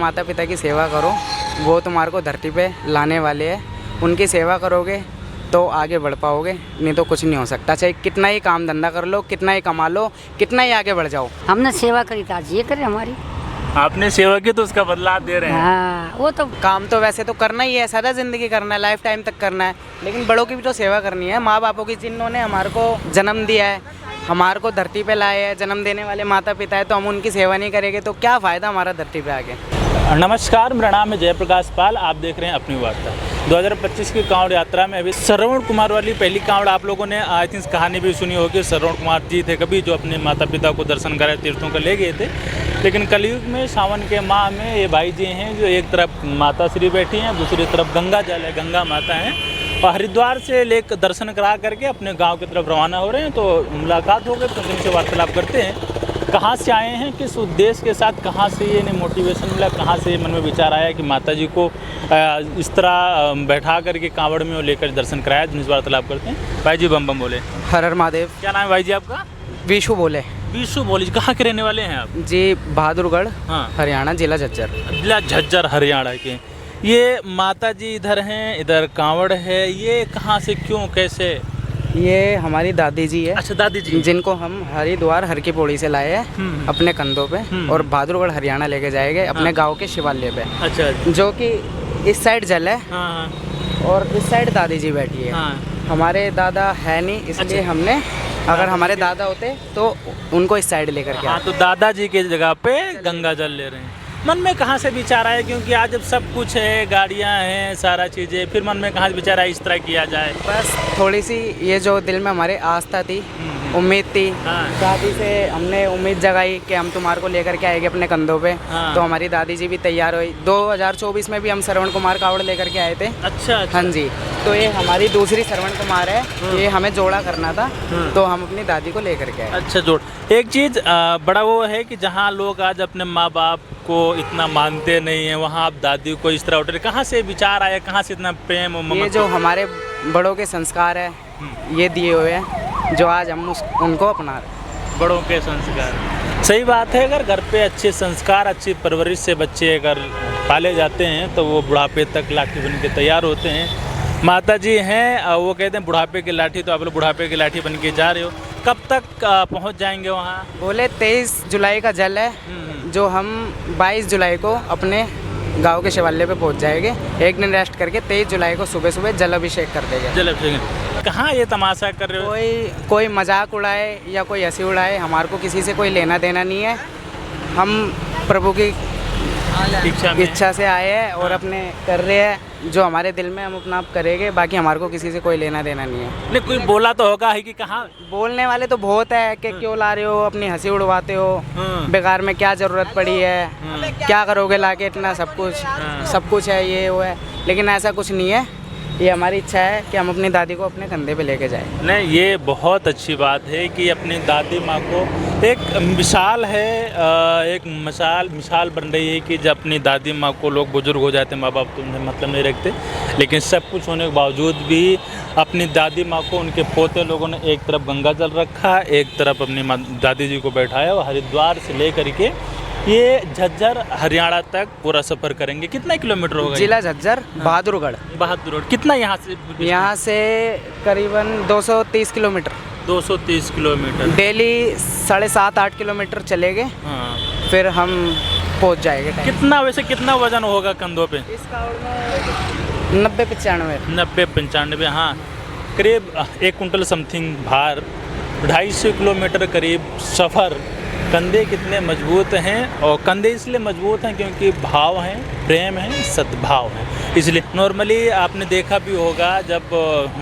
माता पिता की सेवा करो, वो तुम्हारे को धरती पे लाने वाले हैं। उनकी सेवा करोगे तो आगे बढ़ पाओगे, नहीं तो कुछ नहीं हो सकता। चाहे कितना ही काम धंधा कर लो, कितना ही कमा लो, कितना ही आगे बढ़ जाओ। हमने सेवा करी तो आज ये करे हमारी। आपने सेवा की तो उसका बदला आप दे रहे हैं। हाँ, वो तो काम तो वैसे तो करना ही है, सारा ज़िंदगी करना है, लाइफ टाइम तक करना है, लेकिन बड़ों की भी तो सेवा करनी है। माँ बापों की, जिन्होंने हमारे को जन्म दिया है, हमारे को धरती पे लाए हैं, जन्म देने वाले माता पिता है, तो हम उनकी सेवा नहीं करेंगे तो क्या फ़ायदा हमारा धरती पे आगे। नमस्कार, मेरा नाम है जयप्रकाश पाल। आप देख रहे हैं अपनी वार्ता। 2025 की कांवड़ यात्रा में अभी श्रवण कुमार वाली पहली कांवड़ आप लोगों ने आई थिंक कहानी भी सुनी होगी। श्रवण कुमार जी थे कभी जो अपने माता पिता को दर्शन कराए, तीर्थों का ले गए थे। लेकिन कलयुग में सावन के माह में ये भाई जी हैं जो एक तरफ माता श्री बैठी हैं, दूसरी तरफ गंगा जल है, गंगा माता हैं, और हरिद्वार से लेकर दर्शन करा करके अपने गाँव की तरफ रवाना हो रहे हैं। तो मुलाकात हो गई, तो उनसे वार्तालाप करते हैं। कहाँ से आए हैं, किस उद्देश्य के साथ, कहाँ से ये इन्हें मोटिवेशन मिला, कहाँ से मन में विचार आया कि माता जी को इस तरह बैठा करके कांवड़ में लेकर दर्शन कराया, जिनसे वार्तालाप करते हैं। भाई जी बम बम बोले। हर हर महादेव। क्या नाम है भाई जी आपका? विशु बोले विशु बोले। कहाँ के रहने वाले हैं आप? जी, बहादुरगढ़, हाँ, हरियाणा, जिला झज्जर। जिला झज्जर हरियाणा के। ये माता जी इधर हैं, इधर कांवड़ है, ये कहाँ से, क्यों, कैसे? ये हमारी दादी जी है। अच्छा, दादी जी, जिनको हम हरिद्वार हर की पौड़ी से लाए हैं अपने कंधों पे, और बहादुरगढ़ हरियाणा लेके जाएंगे अपने गांव के शिवालय पे। अच्छा, जो कि इस साइड जल है, हाँ, और इस साइड दादी जी बैठी है। हाँ। हमारे दादा है नहीं, इसलिए अच्छा। हमने, अगर हमारे दादा होते तो उनको इस साइड लेकर के हाँ, तो दादाजी के जगह पे गंगा जल ले रहे हैं। मन में कहाँ से विचार आया, क्योंकि आज जब सब कुछ है, गाड़ियाँ हैं, सारा चीज़ें, फिर मन में कहाँ से विचार आया इस तरह किया जाए? बस थोड़ी सी ये जो दिल में हमारे आस्था थी, उम्मीद थी, हाँ। दादी से हमने उम्मीद जगाई कि हम तुम्हारे को लेकर के आएंगे अपने कंधों पे। हाँ। तो हमारी दादी जी भी तैयार हुई। 2024 में भी हम श्रवण कुमार कावड़ लेकर के आए थे। अच्छा, अच्छा। हाँ जी, तो ये हमारी दूसरी श्रवण कुमार है, ये हमें जोड़ा करना था, तो हम अपनी दादी को लेकर के आए। अच्छा, जोड़। एक चीज़ बड़ा वो है कि जहाँ लोग आज अपने माँ बाप को इतना मानते नहीं हैं, वहाँ आप दादी को इस तरह उठे, कहाँ से विचार आया, कहाँ से इतना प्रेम और ये ममता? जो हमारे बड़ों के संस्कार है, ये दिए हुए हैं, जो आज हम उनको अपना रहे हैं। बड़ों के संस्कार, सही बात है। अगर घर पे अच्छे संस्कार, अच्छी परवरिश से बच्चे अगर पाले जाते हैं तो वो बुढ़ापे तक लाठी बन के तैयार होते हैं। माता जी हैं, वो कहते हैं बुढ़ापे की लाठी, तो आप लोग बुढ़ापे की लाठी बन के जा रहे हो। कब तक पहुंच जाएंगे वहाँ? बोले 23 जुलाई का जल है, जो हम 22 जुलाई को अपने गांव के शिवालय पे पहुंच जाएंगे। एक दिन रेस्ट करके 23 जुलाई को सुबह सुबह जल अभिषेक कर देंगे। जल अभिषेक। कहाँ ये तमाशा कर रहे हो? कोई मजाक उड़ाए या कोई हंसी उड़ाए, हमारे को किसी से कोई लेना देना नहीं है। हम प्रभु की इच्छा से आए हैं और अपने कर रहे हैं, जो हमारे दिल में हम अपना आप करेंगे। बाकी हमारे को किसी से कोई लेना देना नहीं है। नहीं, कोई बोला तो होगा ही कि कहाँ? बोलने वाले तो बहुत है कि क्यों ला रहे हो, अपनी हंसी उड़वाते हो, बेकार में क्या ज़रूरत पड़ी है, क्या करोगे लाके इतना सब कुछ है, ये वो है। लेकिन ऐसा कुछ नहीं है, ये हमारी इच्छा है कि हम अपनी दादी को अपने कंधे पे लेके जाएं। नहीं, ये बहुत अच्छी बात है कि अपनी दादी माँ को एक मिसाल है, एक मिसाल बन रही है कि जब अपनी दादी माँ को लोग बुजुर्ग हो जाते हैं, माँ बाप तो उन्हें मतलब नहीं रखते, लेकिन सब कुछ होने के बावजूद भी अपनी दादी माँ को उनके पोते लोगों ने एक तरफ गंगा जल रखा, एक तरफ अपनी दादी जी को बैठाया और हरिद्वार से ले करके ये झज्जर हरियाणा तक पूरा सफ़र करेंगे। कितना किलोमीटर होगा? जिला झज्जर, बहादुरगढ़। बहादुरगढ़ कितना यहाँ से? यहाँ से करीबन 230 किलोमीटर। 230 किलोमीटर। डेली 7.5-8 किलोमीटर चलेंगे। हाँ, फिर हम पहुँच जाएंगे। कितना वैसे कितना वजन होगा कंधों पे? इस कावड़ में 90-95। हाँ, करीब 1 कुंटल समथिंग भार, 250 किलोमीटर करीब सफ़र। कंधे कितने मजबूत हैं, और कंधे इसलिए मजबूत हैं क्योंकि भाव हैं, प्रेम है, सद्भाव है, इसलिए। नॉर्मली आपने देखा भी होगा जब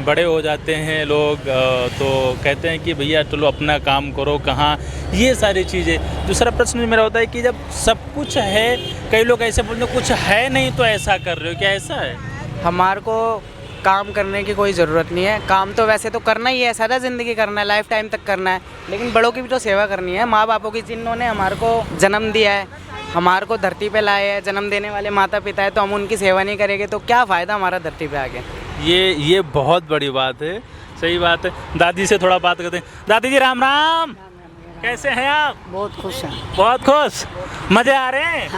बड़े हो जाते हैं लोग तो कहते हैं कि भैया चलो अपना काम करो, कहाँ ये सारी चीज़ें। दूसरा प्रश्न मेरा होता है कि जब सब कुछ है, कई लोग ऐसे बोलते हैं कुछ है नहीं तो ऐसा कर रहे हो, क्या ऐसा है? हमारे को काम करने की कोई ज़रूरत नहीं है। काम तो वैसे तो करना ही है, सारा ज़िंदगी करना है, लाइफ टाइम तक करना है, लेकिन बड़ों की भी तो सेवा करनी है। माँ बापों की, जिन्होंने हमारे को जन्म दिया है, हमारे को धरती पे लाए हैं, जन्म देने वाले माता पिता है, तो हम उनकी सेवा नहीं करेंगे तो क्या फ़ायदा हमारा धरती पे आगे। ये बहुत बड़ी बात है, सही बात है। दादी से थोड़ा बात करते हैं। दादी जी राम राम। कैसे हैं आप? बहुत खुश हैं। बहुत खुश, मजे आ रहे हैं?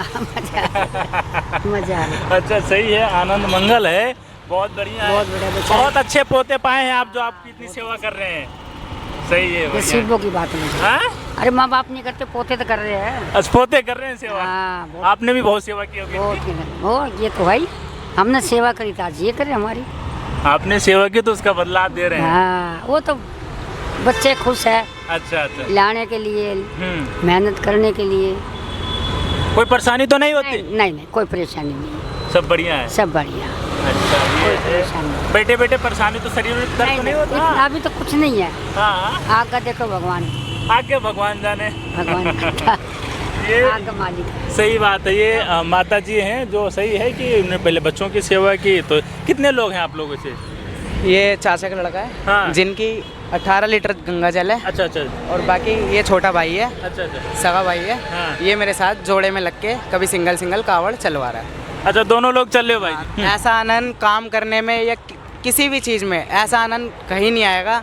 मजा आ रहा है। अच्छा सही है, आनंद मंगल है, बहुत बढ़िया है। बहुत बढ़िया बच्चा है। बहुत अच्छे पोते पाए हैं आप जो आपकी इतनी सेवा कर रहे हैं। सही है, ये बढ़िया। शिल्पों की बात नहीं। हाँ? अरे माँ बाप नहीं करते, पोते तो कर रहे हैं। अच्छा, पोते कर रहे हैं सेवा। हाँ, बहुत- आपने भी बहुत सेवा की होगी बहुत इनकी। हो ये तो भाई हमने सेवा करी था, आज ये करे हमारी। आपने सेवा की तो उसका बदला आप दे रहे हैं। हाँ, वो तो बच्चे खुश है अच्छा अच्छा। लाने के लिए, मेहनत करने के लिए। कोई परेशानी तो नहीं होती? नहीं, कोई परेशानी नहीं, सब बढ़िया है। सब बढ़िया। अच्छा ये कोई है। परेशानी नहीं। बैठे बैठे परेशानी तो शरीर में दर्द तो नहीं होता? इतना अभी तो कुछ नहीं है। हाँ, आगे देखो भगवान, आगे भगवान जाने। भगवान करता, ये आगे मालिक है। सही बात है। ये माता जी हैं जो सही है कि उन्होंने पहले बच्चों की सेवा की। तो कितने लोग हैं आप लोगों से? ये चाचा का लड़का है, हाँ। जिनकी 18 लीटर गंगा जल है, अच्छा अच्छा और बाकी ये छोटा भाई है, अच्छा अच्छा। सगा भाई है। हाँ। ये मेरे साथ जोड़े में लग के कभी सिंगल सिंगल कावड़ चलवा रहा है। अच्छा दोनों लोग चल रहे हो भाई? ऐसा आनंद काम करने में या किसी भी चीज़ में ऐसा आनंद कहीं नहीं आएगा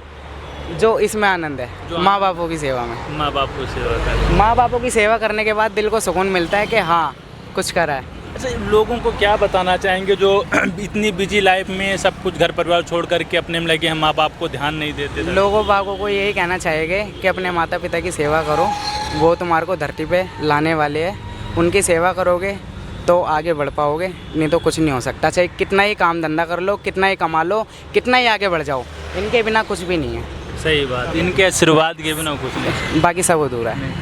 जो इसमें आनंद है। जो माँ बापों की सेवा में, माँ बाप को सेवा कर। माँ बापों की सेवा करने के बाद दिल को सुकून मिलता है कि हाँ कुछ करा है। अच्छा लोगों को क्या बताना चाहेंगे जो इतनी बिजी लाइफ में सब कुछ घर परिवार छोड़ करके अपने में लगे हैं, माँ बाप को ध्यान नहीं देते? लोगों बागों को यही कहना चाहिए कि अपने माता पिता की सेवा करो, वो तुम्हारे को धरती पे लाने वाले हैं। उनकी सेवा करोगे तो आगे बढ़ पाओगे, नहीं तो कुछ नहीं हो सकता। चाहे कितना ही काम धंधा कर लो, कितना ही कमा लो, कितना ही आगे बढ़ जाओ, इनके बिना कुछ भी नहीं है। सही बात, इनके आशीर्वाद के बिना कुछ नहीं। बाकी सब अधूरा है।